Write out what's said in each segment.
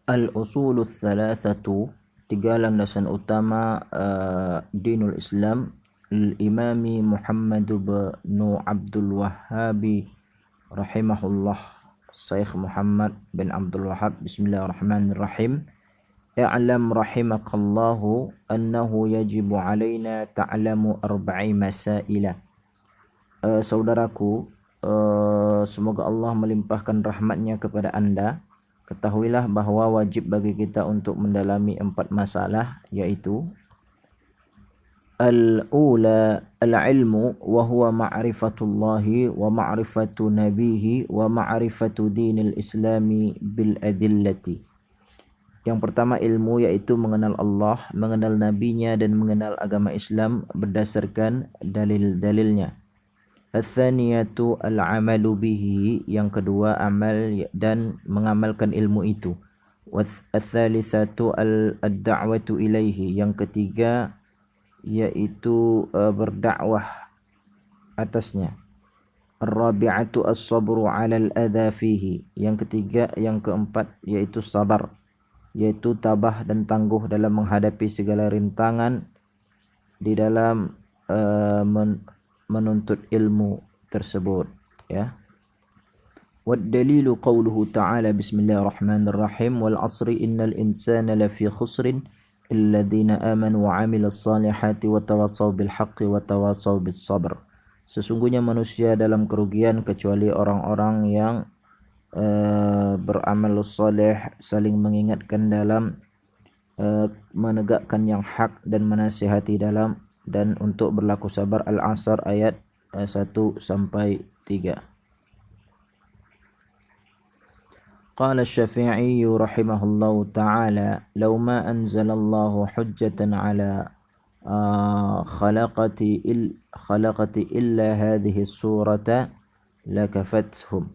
Al-usulul thalathatu, tiga landasan utama dinul Islam, al-imami Muhammad bin Abdul Wahhabi rahimahullah, Syekh Muhammad bin Abdul Wahhab. Bismillahirrahmanirrahim. I'lam rahimakallahu annahu yajibu alaina ta'lamu arba'i masaila. Saudaraku, semoga Allah melimpahkan rahmatnya kepada anda. Ketahuilah bahawa wajib bagi kita untuk mendalami 4 masalah, yaitu al-ula al-ilmu wa huwa ma'rifatullahi wa ma'rifatu nabihi wa ma'rifatu dinil islami bil adillati. Yang pertama ilmu, yaitu mengenal Allah, mengenal nabinya dan mengenal agama Islam berdasarkan dalil-dalilnya. Al-thaniyatu al-amalu bihi, yang kedua amal dan mengamalkan ilmu itu. Al-thalithatu al-da'watu ilaihi, yang ketiga yaitu berdakwah atasnya. Al-rabi'atu as-sabru 'ala al-adha fihi, yang ketiga, yang keempat yaitu sabar, yaitu tabah dan tangguh dalam menghadapi segala rintangan di dalam menuntut ilmu tersebut, ya. Wad dalilu qauluhu ta'ala, bismillahirrahmanirrahim, wal 'asri innal insana lafi khusrin illadzina amanu wa 'amilus salihati wa tawassaw bil haqqi wa tawassaw bis sabr. Sesungguhnya manusia dalam kerugian kecuali orang-orang yang beramal saleh, saling mengingatkan dalam menegakkan yang hak dan menasihati dalam dan untuk berlaku sabar. Al-Asr ayat 1 sampai 3. Qala Asy-Syafi'i rahimahullahu ta'ala, law ma anzalallahu hujjatan ala khalaqati illa hadhihi surata lakafathum.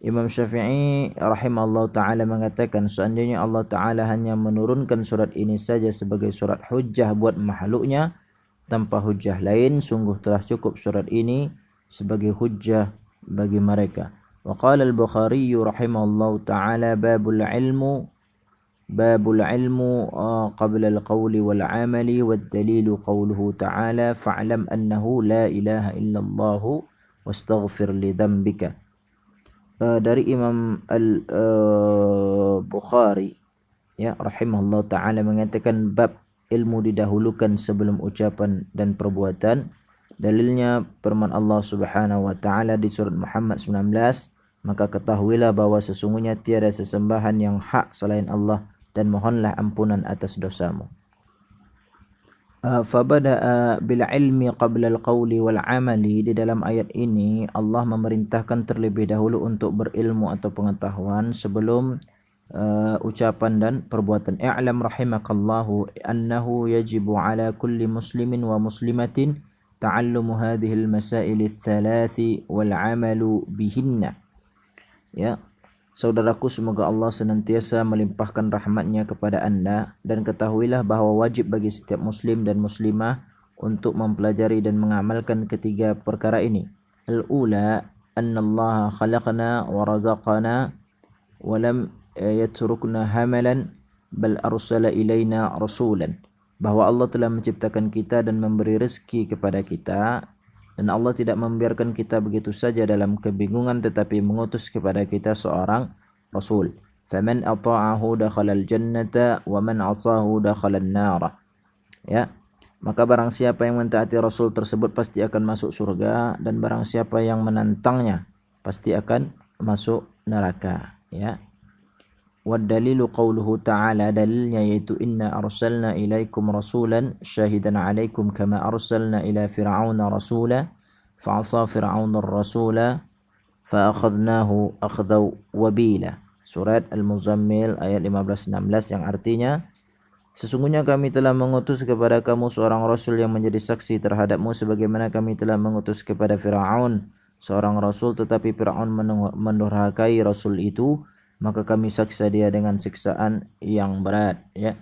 Imam Syafi'i rahimahullahu ta'ala mengatakan, seandainya Allah ta'ala hanya menurunkan surat ini saja sebagai surat hujjah buat makhluknya, tanpa hujjah lain, sungguh telah cukup surat ini sebagai hujjah bagi mereka. Wa qala al-Bukhari rahimahullahu ta'ala, babul ilmu qabla al-qawli wal 'amali wad dalilu qawluhu ta'ala fa'lam annahu la ilaha illallah wastaghfir li dhanbika. Dari Imam al-Bukhari, ya, rahimahullahu ta'ala mengatakan bab ilmu didahulukan sebelum ucapan dan perbuatan. Dalilnya firman Allah Subhanahu wa taala di surat Muhammad 19, maka ketahuilah bahwa sesungguhnya tiada sesembahan yang hak selain Allah dan mohonlah ampunan atas dosamu. Fabada'a bil ilmi qabla al-qawli wal 'amali. Di dalam ayat ini Allah memerintahkan terlebih dahulu untuk berilmu atau pengetahuan sebelum ucapan dan perbuatan. I'lam rahimakallahu annahu yajibu ala kulli muslimin wa muslimatin ta'allumu hadhihi al-masail ats-thalathi wal 'amalu bihinna. Ya, saudaraku, semoga Allah senantiasa melimpahkan rahmatnya kepada anda, dan ketahuilah bahawa wajib bagi setiap muslim dan muslimah untuk mempelajari dan mengamalkan ketiga perkara ini. Al-ula annallaha khalaqana wa razaqana wa lam yatrukna hamalan bal arsala ilaina rasulan. Bahwa Allah telah menciptakan kita dan memberi rezeki kepada kita, dan Allah tidak membiarkan kita begitu saja dalam kebingungan, tetapi mengutus kepada kita seorang rasul. Faman ata'ahu dakhalal jannata wa man 'asahu dakhalan nar. Ya, maka barang siapa yang mentaati rasul tersebut pasti akan masuk surga, dan barang siapa yang menantangnya pasti akan masuk neraka, ya. Wad dalilu qawluhu ta'ala, dalilnya yaitu inna arsalna ilaikum rasulan syahidan alaikum kama arsalna ila fir'auna rasula fa'asa fir'auna ar-rasula fa'akhadnahu akhdaw wabila. Surat Al-Muzammil ayat 15-16, yang artinya, sesungguhnya kami telah mengutus kepada kamu seorang rasul yang menjadi saksi terhadapmu sebagaimana kami telah mengutus kepada Fir'aun seorang rasul, tetapi Fir'aun mendurhakai rasul itu, maka kami saksa dia dengan siksaan yang berat, ya.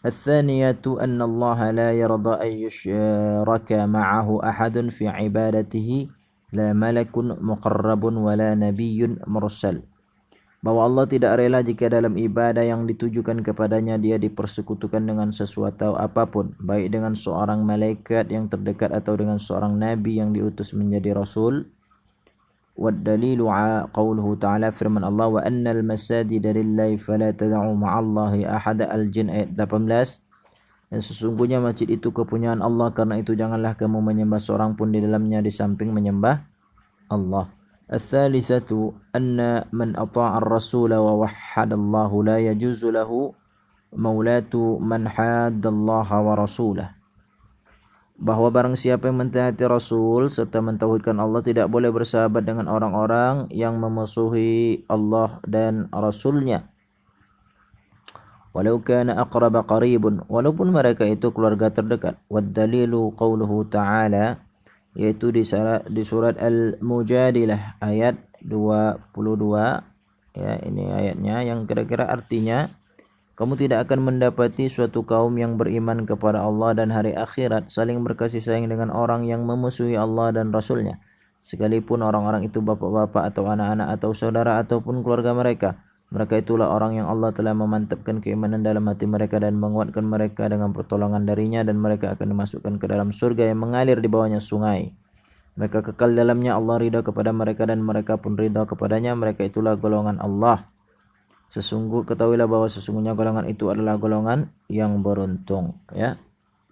Ats-tsaniyatu anna Allah la yarda an yushraka ma'ahu ahadun fi ibadatihi, la malakun muqarrabun wa la nabiyyun mursal. bahwa Allah tidak rela jika dalam ibadah yang ditujukan kepadanya dia dipersekutukan dengan sesuatu apapun, baik dengan seorang malaikat yang terdekat atau dengan seorang nabi yang diutus menjadi rasul. Waddalilu qawluhu ta'ala, firman Allah, wa annal masajida lillahi fala tad'u ma'allahi ahada, Al-Jin ayat 18. Dan sesungguhnya masjid itu kepunyaan Allah, karena itu janganlah kamu menyembah seorang pun di dalamnya di samping menyembah Allah. الثالثة أن من أطاع الرسول ووحد الله لا يجوز له مولاة من حاد الله ورسوله. Bahwa barang siapa yang mentaati Rasul serta mentauhidkan Allah, tidak boleh bersahabat dengan orang-orang yang memusuhi Allah dan Rasulnya. Walau kana aqraba qaribun, walaupun mereka itu keluarga terdekat. Waddalilu qawluhu ta'ala, yaitu di surat Al-Mujadilah ayat 22, ya, ini ayatnya yang kira-kira artinya, kamu tidak akan mendapati suatu kaum yang beriman kepada Allah dan hari akhirat saling berkasih sayang dengan orang yang memusuhi Allah dan Rasulnya, sekalipun orang-orang itu bapak-bapak atau anak-anak atau saudara ataupun keluarga mereka. Mereka itulah orang yang Allah telah memantapkan keimanan dalam hati mereka dan menguatkan mereka dengan pertolongan darinya, dan mereka akan dimasukkan ke dalam surga yang mengalir di bawahnya sungai. Mereka kekal dalamnya, Allah ridha kepada mereka dan mereka pun ridha kepadanya. Mereka itulah golongan Allah. Ketahuilah bahwa sesungguhnya golongan itu adalah golongan yang beruntung. Ya,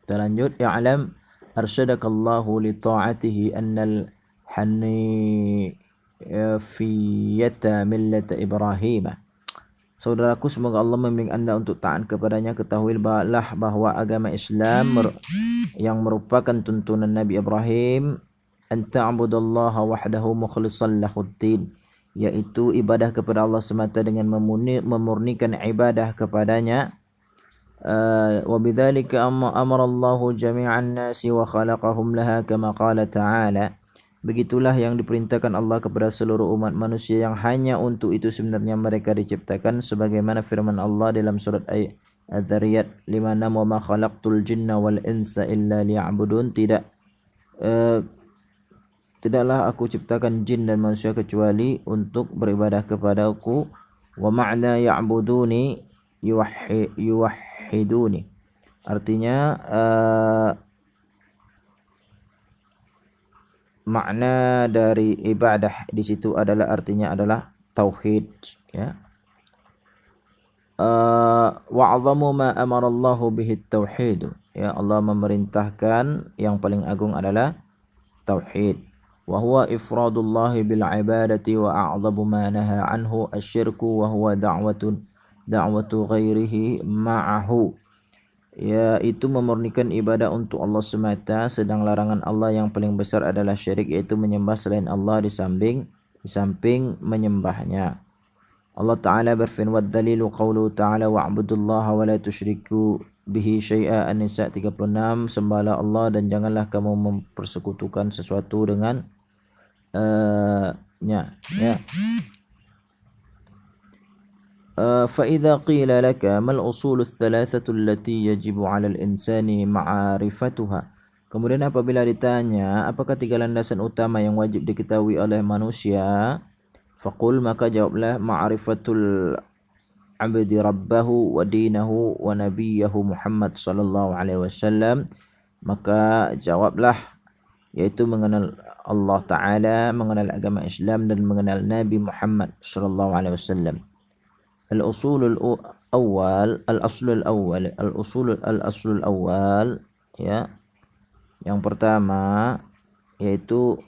kita lanjut. Ya'lam arsyadakallahu li ta'atihi annal hanifiyata millata Ibrahim. Saudaraku, semoga Allah membimbing anda untuk taat kepadanya. Ketahuilah bahwa agama Islam yang merupakan tuntunan Nabi Ibrahim, an ta'budallaha wahdahu mukhlishan lahuddin, yaitu ibadah kepada Allah semata dengan memurnikan ibadah kepadanya. Wa bidzalika amara Allahu jami'an nasi wa khalaqahum laha kama qala ta'ala. Begitulah yang diperintahkan Allah kepada seluruh umat manusia, yang hanya untuk itu sebenarnya mereka diciptakan, sebagaimana firman Allah dalam surat Az-Zariyat 56, wa ma khalaqtul jinna wal insa illa liya'budun. Tidaklah aku ciptakan jin dan manusia kecuali untuk beribadah kepadaku. Wa ma'na ya'buduni yuwahhiduni, artinya makna dari ibadah di situ artinya adalah tauhid, ya. Wa'adhamu ma amara Allahu bihi tauhid, ya, Allah memerintahkan yang paling agung adalah tauhid. Wa huwa ifradullahi bil ibadati wa a'dhamu ma naha anhu asyirku wa huwa da'watu ghairihi ma'ahu, yaitu memurnikan ibadah untuk Allah semata, sedang larangan Allah yang paling besar adalah syirik, yaitu menyembah selain Allah di samping menyembahnya. Allah Ta'ala berfirman, waddalilu qawluhu ta'ala wa'budullaha wa la tusyriku bihi syai'a, An-Nisa 36, sembahlah Allah dan janganlah kamu mempersekutukan sesuatu dengan ya. فإذا قيل لك ما الأصول الثلاثة التي يجب على الإنسان معرفتها, kemudian apabila ditanya apakah tiga landasan utama yang wajib diketahui oleh manusia, faqul, maka jawablah, ma'rifatul abdi rabbahu wa dinahu wa nabiyahu Muhammad sallallahu alaihi wasallam, maka jawablah, yaitu mengenal Allah Ta'ala, mengenal agama Islam dan mengenal Nabi Muhammad sallallahu alaihi wasallam. Al-usul al-awwal, ya. Yang pertama yaitu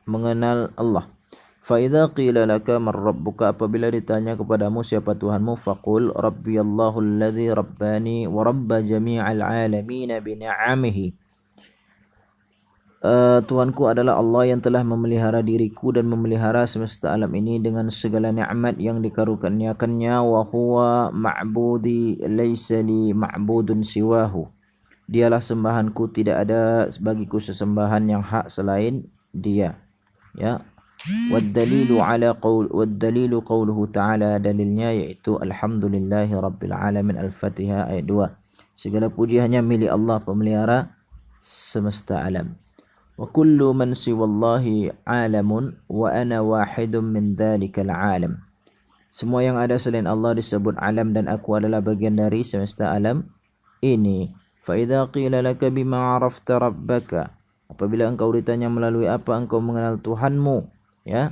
mengenal Allah. Fa idza qila laka man rabbuka, apabila ditanya kepadamu siapa Tuhanmu, faqul rabbi Allahu alladzi rabbani wa rabba jami'al alamin bi ni'amihi. Tuhanku adalah Allah yang telah memelihara diriku dan memelihara semesta alam ini dengan segala nikmat yang dikaruniakannya. Wa huwa ma'budi laisa li ma'budun siwahu, dialah sembahanku, tidak ada bagiku sesembahan yang hak selain dia, ya. Waddalilu qawluhu ta'ala, dalilnya yaitu alhamdulillahi rabbil alamin, Al-Fatihah ayat 2, segala puji hanya milik Allah pemelihara semesta alam. Wa kullu man siwallahi alamun wa ana wahidun min dhalikal alam, Semua yang ada selain Allah disebut alam dan aku adalah bagian dari semesta alam ini. Fa idza qila laka bima 'arafta rabbaka, apabila engkau ditanya melalui apa engkau mengenal Tuhanmu, ya,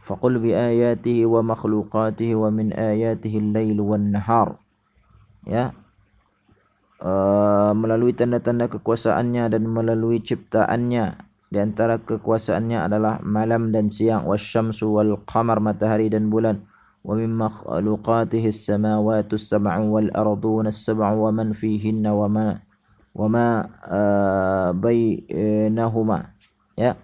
faqul bi ayatihi wa makhluqatihi wa min ayatihi al-lail wan nahar, ya, melalui tanda-tanda kekuasaannya dan melalui ciptaannya. Di antara kekuasaannya adalah malam dan siang, wasyamsu wal qamar, matahari dan bulan, wa min makhluqatihi as-samawati as-sab'u wal arduna as-sab'u wa man fihinna wa ma bainahuma, ya.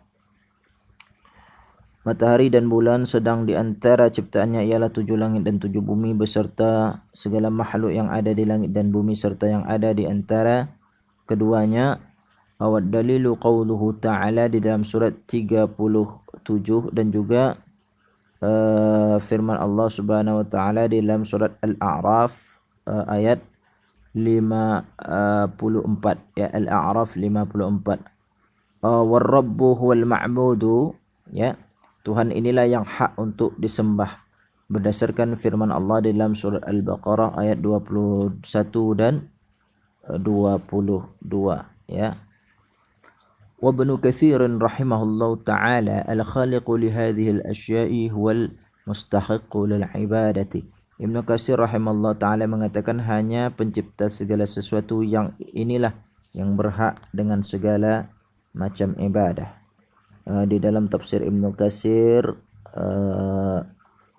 Matahari dan bulan sedang di antara ciptaannya ialah 7 langit dan 7 bumi beserta segala makhluk yang ada di langit dan bumi serta yang ada di antara keduanya. Awad dalilu qawluhu ta'ala di dalam surat 37, dan juga firman Allah Subhanahu wa taala di dalam surat Al-A'raf ayat 54, ya, Al-A'raf 54. War-rabbu huwal ma'budu, ya, Tuhan inilah yang hak untuk disembah berdasarkan firman Allah di dalam surat Al-Baqarah ayat 21 dan 22, ya. Wa Ibnu Katsir rahimahullahu taala al-khaliqu li hadhihi al-asya'i huwal mustahiqqu lil ibadati. Ibnu Katsir rahimahullahu taala mengatakan hanya pencipta segala sesuatu yang inilah yang berhak dengan segala macam ibadah. Di dalam tafsir Ibnu Katsir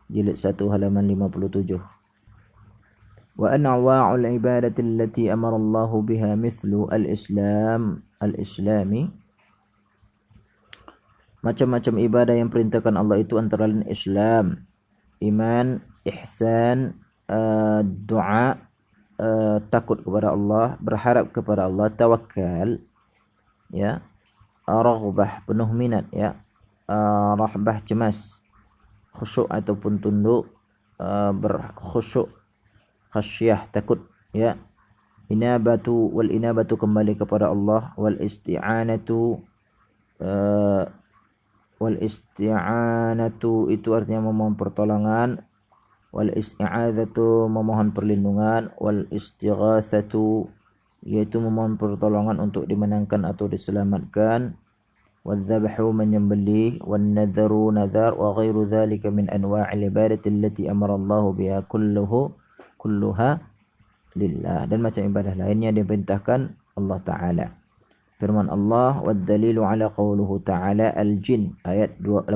jilid 1 halaman 57. Wa anwa'ul ibadati allati amara Allah biha mithlu al-islami, macam-macam ibadah yang perintahkan Allah itu antara lain Islam, iman, ihsan, doa, takut kepada Allah, berharap kepada Allah, tawakal, ya, raghbah, penuh minat, ya, rahbah, cemas, khusyuk ataupun tunduk, berkhusyuk, khasyah, takut, ya, inabatu, wal inabatu, kembali kepada Allah, wal isti'anatu, wal isti'anatu itu artinya memohon pertolongan, wal isti'adzatu memohon perlindungan, wal istighatsatu yaitu memohon pertolongan untuk dimenangkan atau diselamatkan, wal dzabhu menyembelih, wan nadharu nadhar, wa ghairu dzalika min anwa'il ibadati allati amara Allah biha kulluha lillah, dan macam ibadah lainnya diperintahkan Allah Ta'ala. Firman Allah, wad dalilu ala qawluhu ta'ala al-jin ayat 18,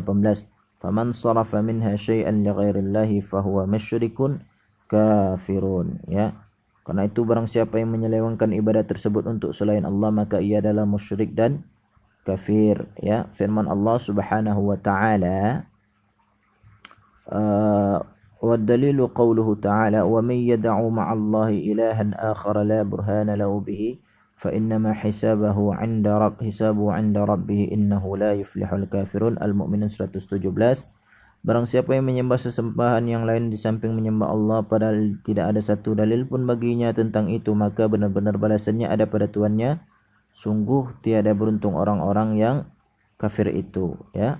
faman sarafa minha syai'an li ghairillahi fahuwa musyrikun kafirun, ya. Karena itu barang siapa yang menyelewengkan ibadah tersebut untuk selain Allah maka ia adalah musyrik dan kafir, ya. Firman Allah Subhanahu wa ta'ala, wad dalilu qawluhu ta'ala wa may yad'u ma'allahi ilahan akhar la burhana lahu bihi fa innama hisabuhu 'inda rabbih innahu la yuflihul kafirun. Al-Mu'minun 117. Barang siapa yang menyembah sesembahan yang lain di samping menyembah Allah padahal tidak ada satu dalil pun baginya tentang itu, maka benar-benar balasannya ada pada Tuhannya. Sungguh tiada beruntung orang-orang yang kafir itu, ya.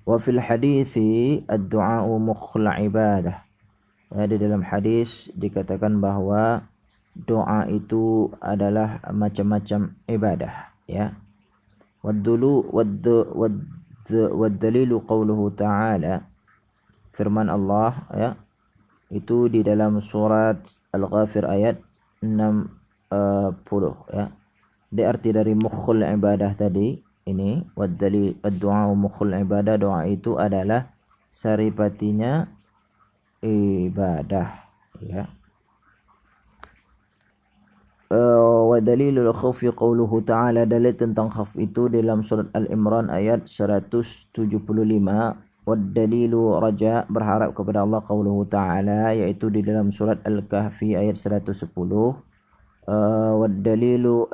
Wa fil hadisi ad-du'a'u mukhul ibadah. Di dalam hadis dikatakan bahwa doa itu adalah macam-macam ibadah, ya. Wad dalilu qawluhu ta'ala, firman Allah, ya, itu di dalam surat Al-Ghafir ayat 60, ya. Di arti dari mukhul ibadah tadi ini, wad dalil ad-du'a mukhul ibadah, doa itu adalah saripatinya ibadah, ya. Wa dalilul khawfi qawluhu ta'ala, dalil tentang khawf itu dalam surat Al-Imran ayat 175. Wad dalilu raja, berharap kepada Allah, qawluhu ta'ala, yaitu di dalam surat Al-Kahfi ayat 110. Wad dalilu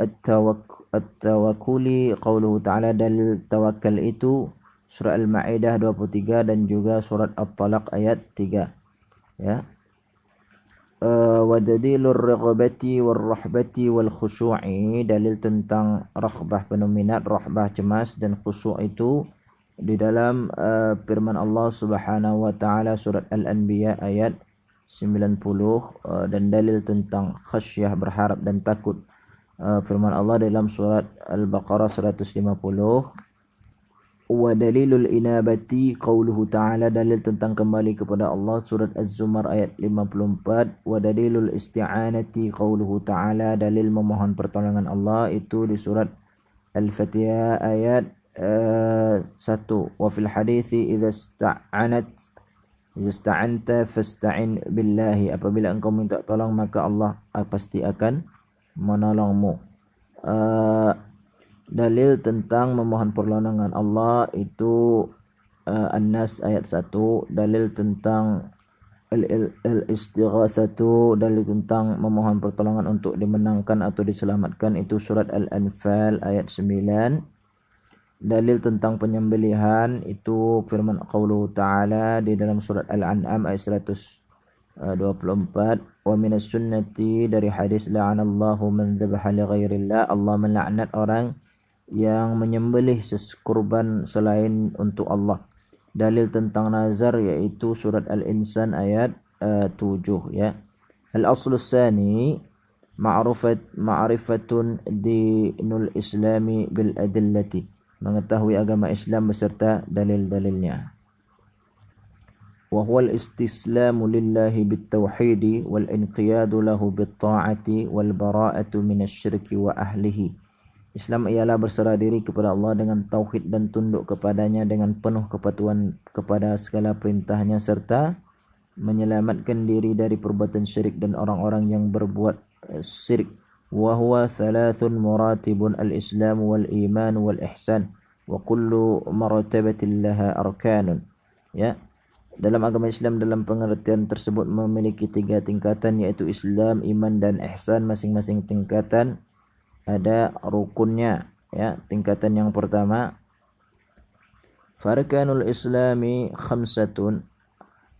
at-tawakkuli qawluhu ta'ala, dalil tawakal itu surat Al-Ma'idah 23 dan juga surat At-Talaq ayat 3, ya. Wa dalilur raghabati war rahbati wal khusyu'i, dalil tentang raghbah penuh minat, rahbah cemas, dan khusyuk itu di dalam firman Allah Subhanahu wa taala surat Al-Anbiya ayat 90 dan dalil tentang khasyah berharap dan takut. Firman Allah dalam surat Al-Baqarah 150, wa dalilul inabati qauluhu ta'ala, dalil tentang kembali kepada Allah surat Az-Zumar ayat 54, wa dalilul isti'anati qauluhu ta'ala, dalil memohon pertolongan Allah itu di surat Al-Fatihah ayat 1, wa fil hadithi idza ista'anta fasta'in billahi, apabila engkau minta tolong maka Allah pasti akan menolongmu. Dalil tentang memohon pertolongan Allah itu An-Nas ayat 1, dalil tentang al-istighatsatu, dalil tentang memohon pertolongan untuk dimenangkan atau diselamatkan itu surat Al-Anfal ayat 9. Dalil tentang penyembelihan itu firman qauluhu ta'ala di dalam surat Al-An'am ayat 124, wa minas sunnati, dari hadis la'anallahu man dzabaha li ghairillah, Allah melaknat orang yang menyembelih kurban selain untuk Allah. Dalil tentang nazar yaitu surat Al-Insan ayat 7 ya. Al-aslu tsani ma'rifatun dinul islami bil adillati, mengetahui agama Islam beserta dalil-dalilnya. Wa huwa al-istislamu lillahi bit-tauhid wal inqiyadu lahu bit-ta'ati wal bara'atu minasyirki wa ahlihi. Islam ialah berserah diri kepada Allah dengan tauhid dan tunduk kepadanya dengan penuh kepatuhan kepada segala perintahnya serta menyelamatkan diri dari perbuatan syirik dan orang-orang yang berbuat syirik. Wa huwa thalathun muratibun al-islam wal iman wal ihsan wa kullu martabatin laha arkanun. Ya. Dalam agama Islam dalam pengertian tersebut memiliki 3 tingkatan yaitu Islam, iman dan ihsan. Masing-masing tingkatan ada rukunnya ya. Tingkatan yang pertama, farkanul islami khamsatun,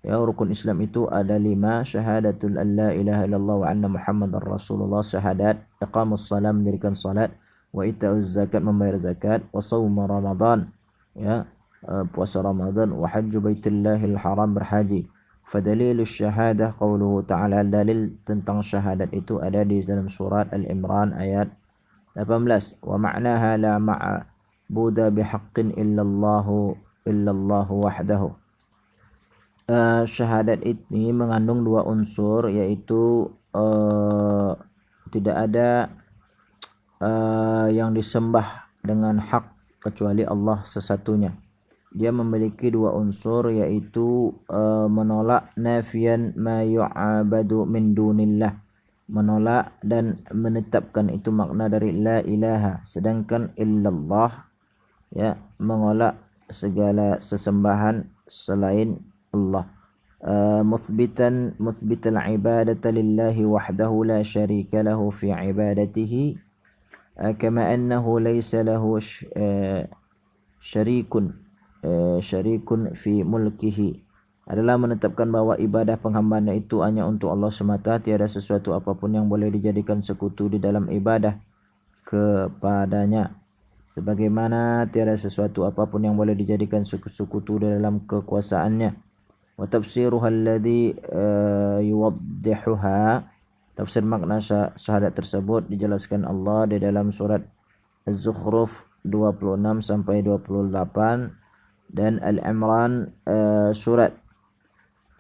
ya, rukun Islam itu ada 5, syahadatul an la ilaha illallah wa anna muhammadar rasulullah, syahadat, iqamus salam, mendirikan salat, wa ita'uz zakat, membayar zakat, wa shaum ramadan, ya, puasa Ramadan, wa hajju baitillahil haram, berhaji. Fadalilus syahadah qauluhu ta'ala, dalil tentang syahadat itu ada di dalam surat Al-Imran ayat 18, wa ma'naha la ma'buda bihaqqin illallahu wahdahu. Syahadat ini mengandung 2 unsur yaitu tidak ada yang disembah dengan hak kecuali Allah sesatunya. Dia memiliki 2 unsur yaitu menolak nafian ma yu'abadu min dunillah, menolak dan menetapkan itu makna dari la ilaha, sedangkan illallah ya menolak segala sesembahan selain Allah. Muthbital ibadata lillahi wahdahu la syarika lahu fi ibadatihi kama annahu laysa lahu syarikun fi mulkihi, adalah menetapkan bahwa ibadah penghambaan itu hanya untuk Allah semata, tiada sesuatu apapun yang boleh dijadikan sekutu di dalam ibadah kepadanya, sebagaimana tiada sesuatu apapun yang boleh dijadikan sekutu di dalam kekuasaannya. Wa tafsiruha alladhi yuwaddihuha, tafsir makna syahadat tersebut dijelaskan Allah di dalam surat Az-Zukhruf 26 sampai 28 dan Al-Imran surat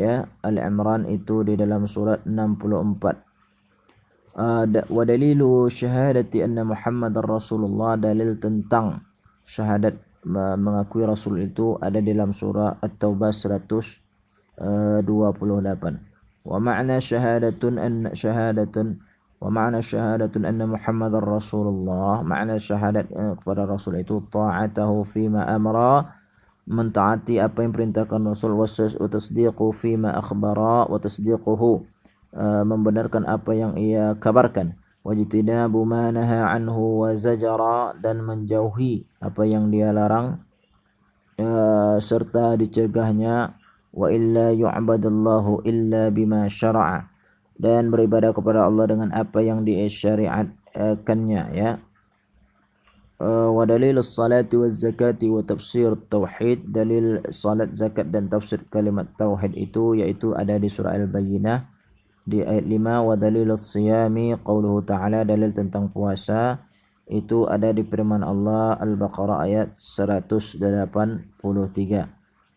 ya, Al-Imran itu di dalam surat 64. Wa dalilu syahadati anna Muhammadar Rasulullah, dalil tentang syahadat mengakui Rasul itu ada dalam surah At-Taubah 128. Wa ma'na syahadatun anna Muhammadar Rasulullah, makna syahadat kepada Rasul itu ta'atahu fima amara, mentaati apa yang perintahkan Rasul, wa tasdiqu fima akhbara, wa tasdiquhu, membenarkan apa yang ia kabarkan, wajtinabu ma naha anhu wa zajara, dan menjauhi apa yang dia larang serta dicegahnya, wa illa yu'badallahu illa bima syara'a, dan beribadah kepada Allah dengan apa yang disyariatkannya ya. wa dalil as-salati waz zakati wa tafsir tauhid. Dalil salat, zakat dan tafsir kalimat tauhid itu yaitu ada di surah Al-Bayyinah di ayat 5. Wa dalil as-siyami qauluhu ta'ala, dalil tentang puasa itu ada di firman Allah Al-Baqarah ayat 183.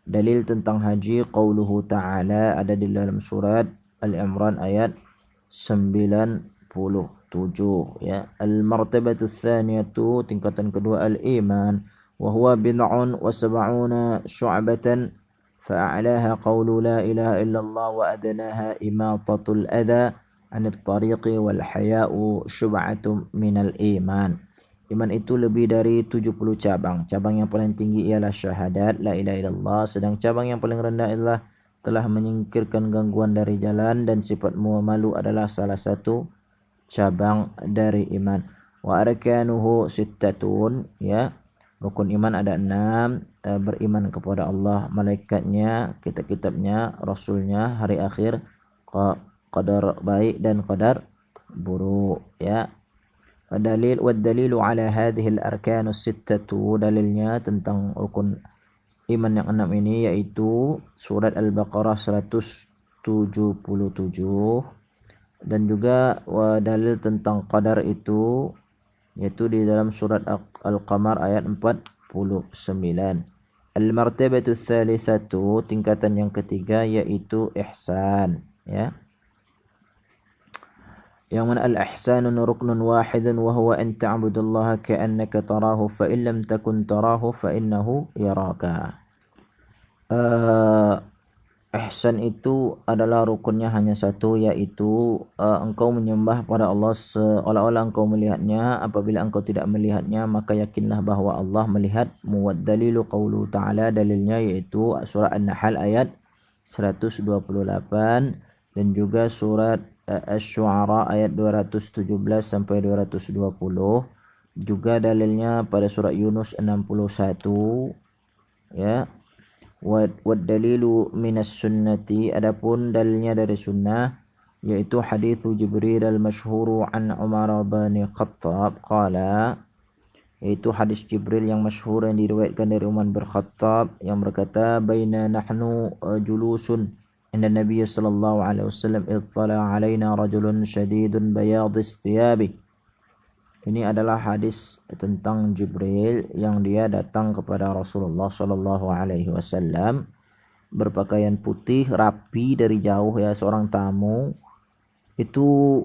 Dalil tentang haji qauluhu ta'ala ada di dalam surat Al-Imran ayat 97 ya. Al-martabatu tsaniyatu, tingkatan kedua, al-iman wa huwa bid'un wa sab'una syu'batan fa'alaha qawlu la ilaha illallah wa adnaha imatatul adha 'anil tariqi wal haya'u syub'atun minal iman. Iman itu lebih dari 70 cabang. Cabang yang paling tinggi ialah syahadat la ilaha illallah, sedang cabang yang paling rendah adalah telah menyingkirkan gangguan dari jalan, dan sifat malu adalah salah satu cabang dari iman. Wa arkanuhu sittatun ya. Rukun iman ada 6. Beriman kepada Allah, malaikatnya, kitab-kitabnya, rasulnya, hari akhir, qadar baik dan qadar buruk ya. Dalilu ala hadhihi al-arkan as-sittatu, dalilnya tentang rukun iman yang 6 ini yaitu surat Al-Baqarah 177, dan juga dalil tentang qadar itu yaitu di dalam surat Al-Qamar ayat 49. Al-martabatu tsalisatu, tingkatan yang ketiga yaitu ihsan ya. Yang mana al-ihsanu ruknun wahidun wa huwa an ta'budallaha ka'annaka tarahu fa in lam takun tarahu fa innahu yaraka. Ihsan itu adalah rukunnya hanya satu, yaitu engkau menyembah pada Allah seolah-olah engkau melihatnya. Apabila engkau tidak melihatnya, maka yakinlah bahwa Allah melihatmu. Wad dalilu qaulu ta'ala, dalilnya yaitu surah An-Nahl ayat 128, dan juga surat Asy-Syu'ara ayat 217 sampai 220. Juga dalilnya pada surat Yunus 61 ya. Wad dalilu minas sunnati, adapun dalilnya dari sunnah yaitu hadis Jibril al-masyhur an Umar bin Khattab qala, yaitu hadis Jibril yang masyhur yang diriwayatkan dari Umar bin Khattab yang berkata, baina nahnu julusun inda Nabi sallallahu alaihi wasallam ittala alaina rajulun syadidun bayadis thiyabi. Ini adalah hadis tentang Jibril yang dia datang kepada Rasulullah sallallahu alaihi wasallam berpakaian putih rapi dari jauh ya, seorang tamu. Itu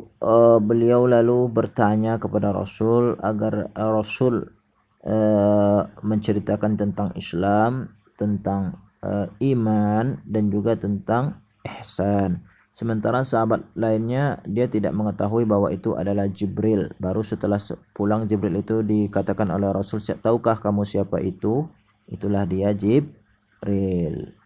beliau lalu bertanya kepada Rasul agar Rasul menceritakan tentang Islam, tentang iman, dan juga tentang ihsan. Sementara sahabat lainnya dia tidak mengetahui bahwa itu adalah Jibril. Baru setelah pulang Jibril itu dikatakan oleh Rasul, tahukah kamu siapa itu? Itulah dia Jibril.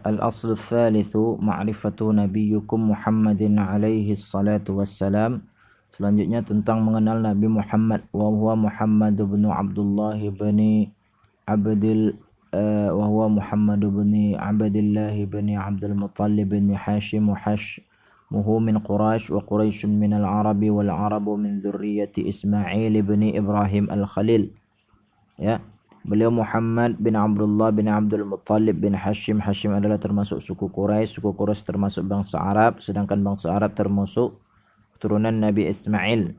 Al-aslu tsalitsu ma'rifatu nabiyyukum Muhammadin alaihi salatu wassalam. Selanjutnya tentang mengenal Nabi Muhammad, wa huwa Muhammad bin Abdullah bin Abdul وهو محمد بن عبد الله بن عبد المطلب بن هاشم وحشمه من قريش وقريش من العرب والعرب من ذرية إسماعيل بن إبراهيم الخليل ya. Beliau Muhammad bin Abdullah bin Abdul Muttalib bin Hashim. Hashim adalah termasuk suku Quraisy. Suku Quraisy termasuk bangsa Arab, sedangkan bangsa Arab termasuk keturunan Nabi Ismail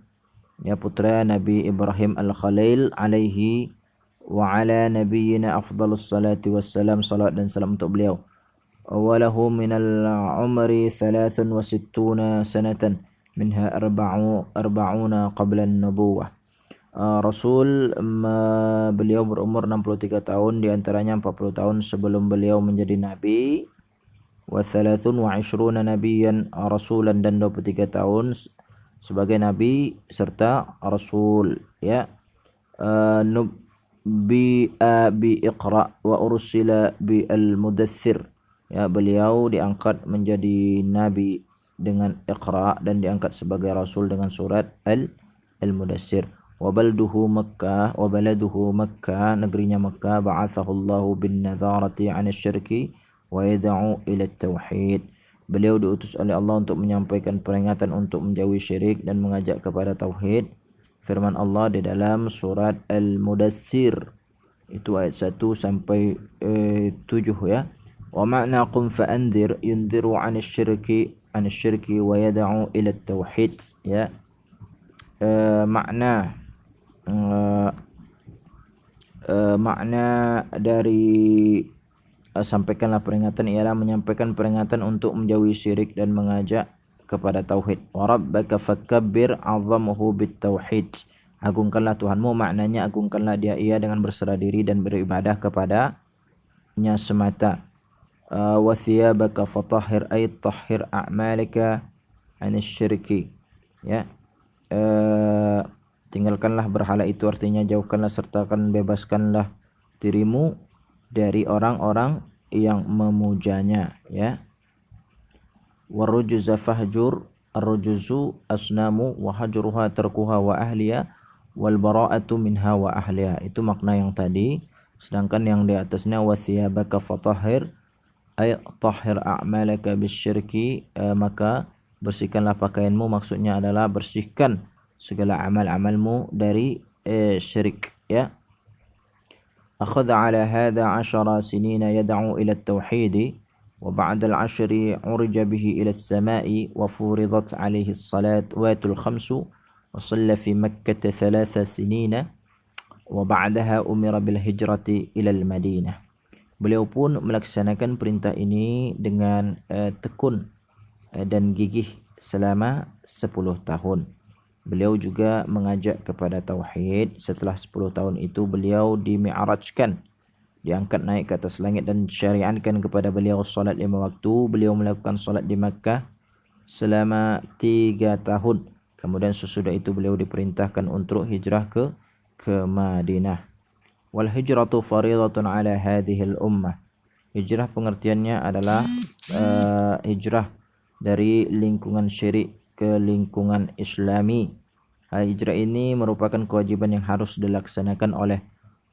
ya, putra Nabi Ibrahim Al-Khalil alaihi wa ala nabiyyina afdhalus salati wassalam, salat dan salam untuk beliau. Walahu minal umri 63 sanatan minha 40 qabla an-nubuwah. Rasul beliau berumur 63 tahun, diantaranya 40 tahun sebelum beliau menjadi nabi. Wa 23 nabiyan rasulan, dan 23 tahun sebagai nabi serta rasul ya. Bi Iqra wa ursila bi al-mudaththir ya, beliau diangkat menjadi nabi dengan Iqra dan diangkat sebagai rasul dengan surat al-mudaththir. Wa balduhu Makkah, wa baladuhu Makkah, negerinya Makkah. Ba'athahu Allahu bin nadharati 'an asy-syirki wa yad'u ila at-tauhid. Beliau diutus oleh Allah untuk menyampaikan peringatan untuk menjauhi syirik dan mengajak kepada tauhid. firman Allah di dalam surat Al-Mudassir, itu ayat 1 sampai 7 ya. Wa ma'na qum fa'anzir yunziru 'anil syirki wa yad'u ila tauhid ya. Makna dari sampaikanlah peringatan ialah menyampaikan peringatan untuk menjauhi syirik dan mengajak kepada tauhid. Wa rabbaka fakabbir 'azzamuhu bit tauhid. Agungkanlah Tuhanmu, maknanya agungkanlah dia dengan berserah diri dan beribadah kepadanya semata. Wa thiyabaka fatahhir ay tahhir a'malika 'anil syirki ya. Tinggalkanlah berhala itu, artinya jauhkanlah sertakan bebaskanlah dirimu dari orang-orang yang memujanya ya. Warujza fahjur, arrujuzu asnamu wa hajruha tarkuha wa ahliya wal bara'atu minha wa ahliya. Itu makna yang tadi. Sedangkan yang di atasnya wa thiyabaka fatahhir ay tahhir a'malaka bisyirki, maka bersihkanlah pakaianmu, maksudnya adalah bersihkan segala amal-amalmu dari syirik ya. Akhadha ala hadha 10 sinina yad'u ila at-tauhid wa ba'da al-'ashri 'urija bihi ila as-sama'i wa furidat 'alayhi as-salawatul khamsu wa shalla fi Makkah 3 sinina wa ba'daha umira bil hijrati ila al-Madinah. Beliau pun melaksanakan perintah ini dengan tekun dan gigih selama 10 tahun. Beliau juga mengajak kepada tauhid. Setelah 10 tahun itu beliau dimi'rajkan, diangkat naik ke atas langit dan syariatkan kepada beliau salat 5 waktu. Beliau melakukan salat di Makkah selama 3 tahun. Kemudian sesudah itu beliau diperintahkan untuk hijrah ke Madinah. Wal hijratu faridatun ala hadhihi al-ummah. Hijrah pengertiannya adalah hijrah dari lingkungan syirik ke lingkungan Islami. Hijrah ini merupakan kewajiban yang harus dilaksanakan oleh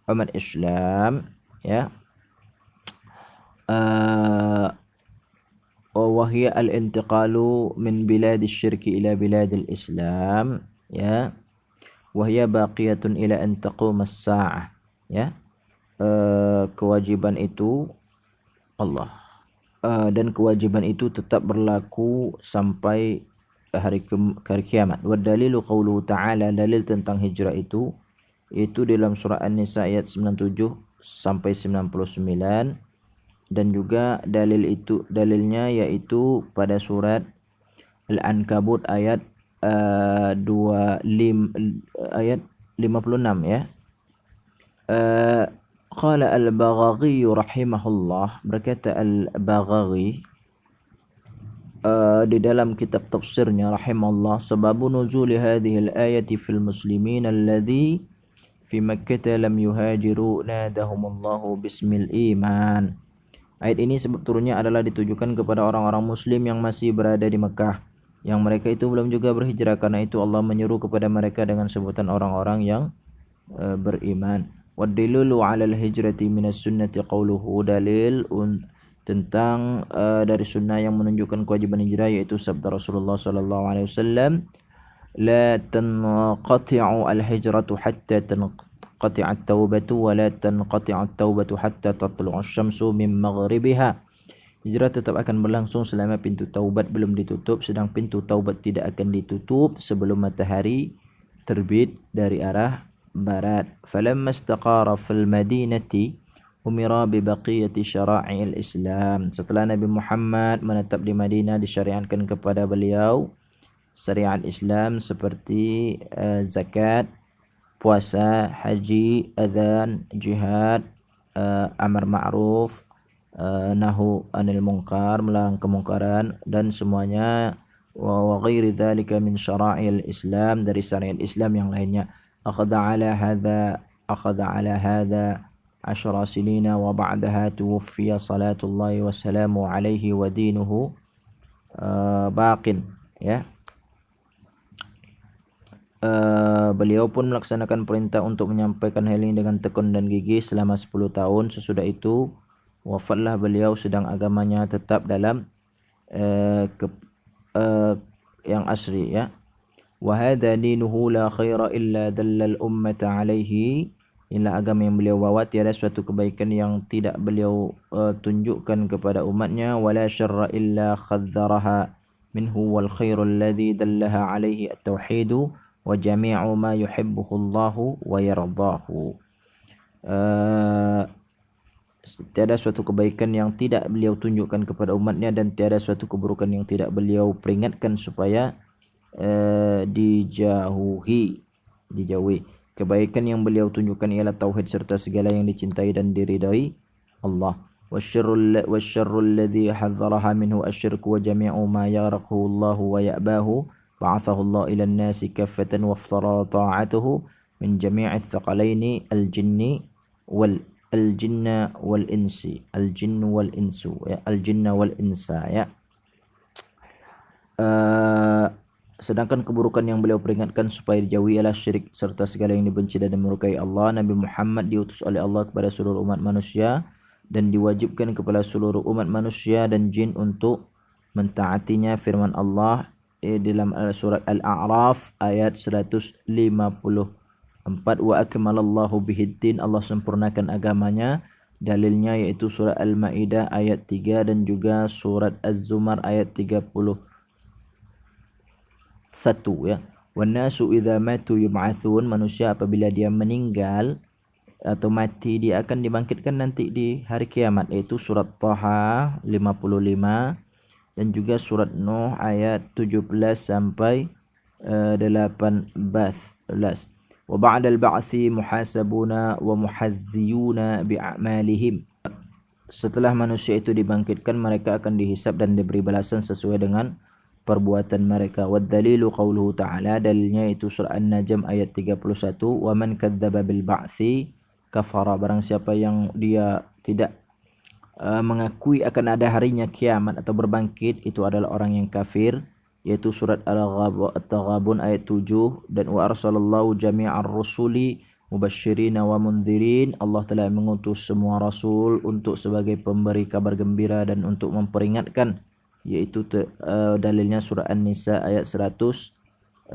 umat Islam ya. Wa hiya al-intiqalu min biladis syirki ila biladil Islam ya. Wa hiya baqiyatun ila an taquma as-sa'ah ya. Kewajiban itu dan kewajiban itu tetap berlaku sampai hari kiamat. Wa dalilu qauluhu ta'ala, dalil tentang hijrah itu dalam surah An-Nisa ayat 97 sampai 99, dan juga dalilnya yaitu pada surat Al-Ankabut ayat 56 ya. Qala al-Baghawi rahimahullah, berkata al-Baghawi di dalam kitab tafsirnya rahimahullah, sababu nuzuli hadhihi al-ayati fil muslimin alladhi fi Makkah lam yuhajiru nadahumullahu bismil iman. Ayat ini sebab turunnya adalah ditujukan kepada orang-orang muslim yang masih berada di Mekah, yang mereka itu belum juga berhijrah. Karena itu Allah menyuruh kepada mereka dengan sebutan orang-orang yang beriman. Wadilulu 'ala al-hijrati minas sunnati qauluhu, dalil tentang dari sunnah yang menunjukkan kewajiban hijrah yaitu sabda Rasulullah sallallahu alaihi wasallam, la tanqati'u al-hijratu hatta tanqati'a at-taubatu wa la tanqati'a at-taubatu hatta tatlu'a asy-syamsu min maghribiha. Hijrah tetap akan berlangsung selama pintu taubat belum ditutup, sedang pintu taubat tidak akan ditutup sebelum matahari terbit dari arah barat. Falamma istaqara fil madinati umira bi baqiyati syara'i'il Islam. Setelah Nabi Muhammad menetap di Madinah, disyariatkan kepada beliau syariat Islam seperti zakat, puasa, haji, adzan, jihad, amar ma'ruf, nahu anil munkar, melarang kemungkaran, dan semuanya wa ghairi dzalika min syara'il Islam, dari syariat Islam yang lainnya. Akhadha ala hadha 10 sinina wa ba'daha tuwfiya salatullahi wassalamu alaihi wa dinuhu baqin ya. Beliau pun melaksanakan perintah untuk menyampaikan hal ini dengan tekun dan gigih selama 10 tahun. Sesudah itu wafatlah beliau sedang agamanya tetap dalam yang asri ya. wa hadha dinuhu la khaira illa dallal ummata alaihi. Inilah agama yang beliau bawa, tiada suatu kebaikan yang tidak beliau tunjukkan kepada umatnya. Wala syarra illa khadzaraha minhu wal khairul ladzi dallaha alaihi at-tauhidu wa jami'u ma yuhibbuhu Allahu wa yardahu. Tiada suatu kebaikan yang tidak beliau tunjukkan kepada umatnya, dan tiada suatu keburukan yang tidak beliau peringatkan supaya dijauhi. Kebaikan yang beliau tunjukkan ialah tauhid serta segala yang dicintai dan diridai Allah. Wasyarrul ladzi hadzaraha minhu asyirku wa jami'u ma yarahu Allah wa ya'bahu ba'athahu Allah ila an-nasi kaffatan wa iftara ta'atuhu min jami'i ath-thaqalaini al-jinna wal insi. Al-jinnu wal insu ya, al-jinna wal insa ya. Sedangkan keburukan yang beliau peringatkan supaya dijauhi ialah syirik serta segala yang dibenci dan dimurkai Allah. Nabi Muhammad diutus oleh Allah kepada seluruh umat manusia dan diwajibkan kepada seluruh umat manusia dan jin untuk mentaatinya. Firman Allah dalam surat Al-A'raf ayat 154, wa akmalallahu bihiddin, Allah sempurnakan agamanya. Dalilnya yaitu surat Al-Maidah ayat 3 dan juga surat Az-Zumar ayat 31 ya. Wan nasu idza matu yub'atsun, manusia apabila dia meninggal atau mati dia akan dibangkitkan nanti di hari kiamat, yaitu surat Taha 55 dan juga surat Nuh ayat 17 sampai 18. Wa ba'dal ba'thi muhasabuna wa muhazziyuna bi'amalihim. Setelah manusia itu dibangkitkan, mereka akan dihisab dan diberi balasan sesuai dengan perbuatan mereka. Wad dalilu qauluhu ta'ala, dalilnya itu surah An-Najm ayat 31, wa man kadzdzaba bil ba'tsi kafara, barang siapa yang dia tidak mengakui akan ada harinya kiamat atau berbangkit, itu adalah orang yang kafir, yaitu surat Al-Taghabun ayat 7. Dan wa arsalallahu jami'ar rusuli mubasysyirin wa mundhirin, Allah telah mengutus semua rasul untuk sebagai pemberi kabar gembira dan untuk memperingatkan, yaitu dalilnya surah An-Nisa ayat 165.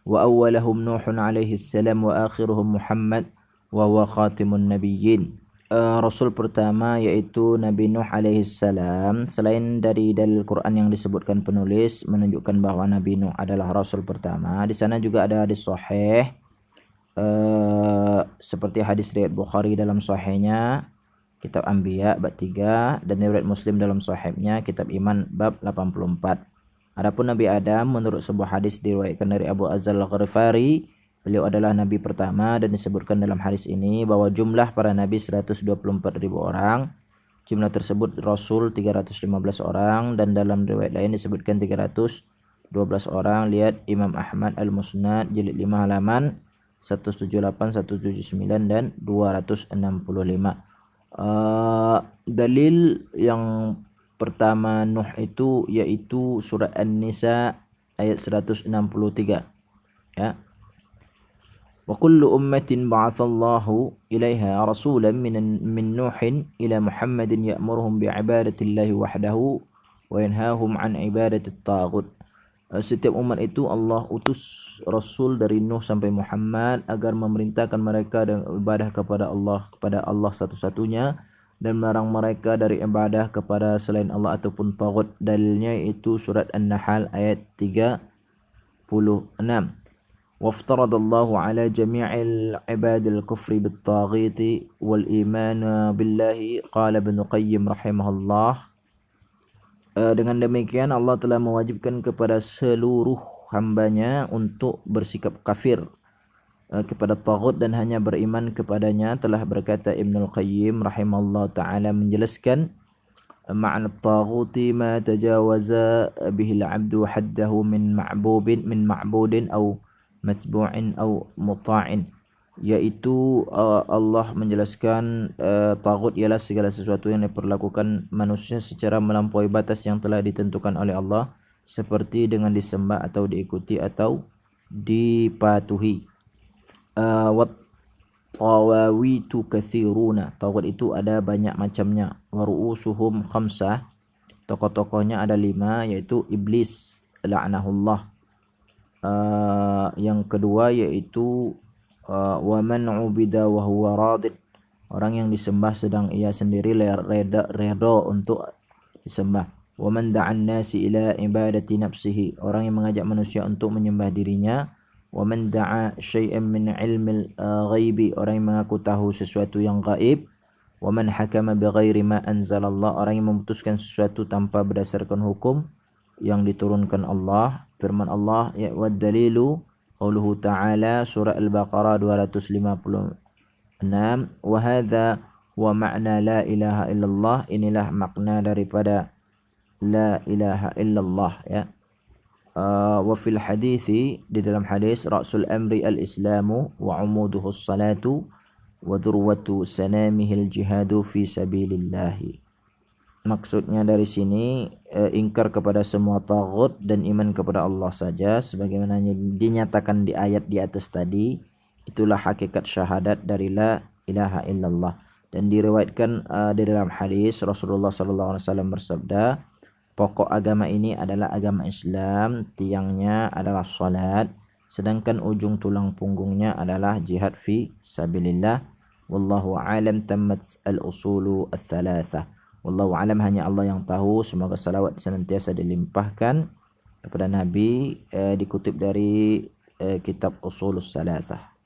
Wa awwalahum Nuhun alaihi salam wa akhiruhum Muhammad wa huwa khatimun nabiyyin. Rasul pertama yaitu Nabi Nuh alaihi salam. Selain dari dalil Quran yang disebutkan penulis menunjukkan bahawa Nabi Nuh adalah rasul pertama, di sana juga ada hadis sahih seperti hadis riwayat Bukhari dalam sahihnya Kitab Anbiya bab 3 dan riwayat Muslim dalam sahihnya Kitab Iman bab 84. Adapun Nabi Adam, menurut sebuah hadis diriwayatkan dari Abu Azzal Al-Ghifari, beliau adalah nabi pertama dan disebutkan dalam hadis ini bahwa jumlah para nabi 124.000 orang. Jumlah tersebut rasul 315 orang dan dalam riwayat lain disebutkan 312 orang. Lihat Imam Ahmad Al-Musnad jilid 5 halaman 178, 179 dan 265. Dalil yang pertama Nuh itu yaitu surah An-Nisa ayat 163 ya. Wa kullu ummatin ba'athallahu ilaiha rasulan min Nuhin ila Muhammadin ya'muruhum bi'ibadatillahi wahdahu wa yanhahum an ibadatit taghut. Setiap umat itu Allah utus rasul dari Nuh sampai Muhammad agar memerintahkan mereka dengan ibadah kepada Allah satu-satunya dan melarang mereka dari ibadah kepada selain Allah ataupun taghut. Dalilnya itu surat An-Nahl ayat 36. Waftaradallahu ala jami'il ibadil kufri bit taghiti wal iman billahi, qala Ibnu Qayyim rahimahullah. Dengan demikian Allah telah mewajibkan kepada seluruh hambanya untuk bersikap kafir kepada taghut dan hanya beriman kepadanya. Telah berkata Ibnul Qayyim rahimahullah ta'ala menjelaskan makna taghuti ma tajawaza bihi al-'abdu haddahu min ma'budin aw matbu'in aw muta'in, yaitu Allah menjelaskan taghut ialah segala sesuatu yang diperlakukan manusia secara melampaui batas yang telah ditentukan oleh Allah, seperti dengan disembah atau diikuti atau dipatuhi. Wat tawawitu katsiruna, taghut itu ada banyak macamnya. Wa ru'usuhum khamsah, tokoh-tokohnya ada 5, yaitu iblis la'anahullah, Yang kedua yaitu wa man ubida wa huwa radid, orang yang disembah sedang ia sendiri redha untuk disembah. Wa man da'an nasi ila ibadati nafsihi, orang yang mengajak manusia untuk menyembah dirinya. Wa man da'a syai'an min ilmil ghaibi, orang yang mengaku tahu sesuatu yang gaib. Wa man hakama bighairi ma anzalallah, orang yang memutuskan sesuatu tanpa berdasarkan hukum yang diturunkan Allah. Firman Allah, ya wad dalilu qauluhu ta'ala, surah Al-Baqarah 256, wa hadza wa makna la ilaha illallah, inilah makna daripada la ilaha illallah ya. Wa fil hadithi, di dalam hadis, ra'sul amri al-islamu wa umuduhu salatu wa dhurwatu sanamihil jihadu fi sabilillahi. Maksudnya dari sini ingkar kepada semua taghut dan iman kepada Allah saja, sebagaimana dinyatakan di ayat di atas tadi. Itulah hakikat syahadat dari la ilaha illallah. Dan diriwayatkan di dalam hadis Rasulullah SAW bersabda, pokok agama ini adalah agama Islam, tiangnya adalah salat, sedangkan ujung tulang punggungnya adalah jihad fi sabilillah. Wallahu alam, tammat al-usulu al-thalathah. Wallahu alam, hanya Allah yang tahu. Semoga salawat senantiasa dilimpahkan kepada Nabi. Dikutip dari kitab Usulus Salasah.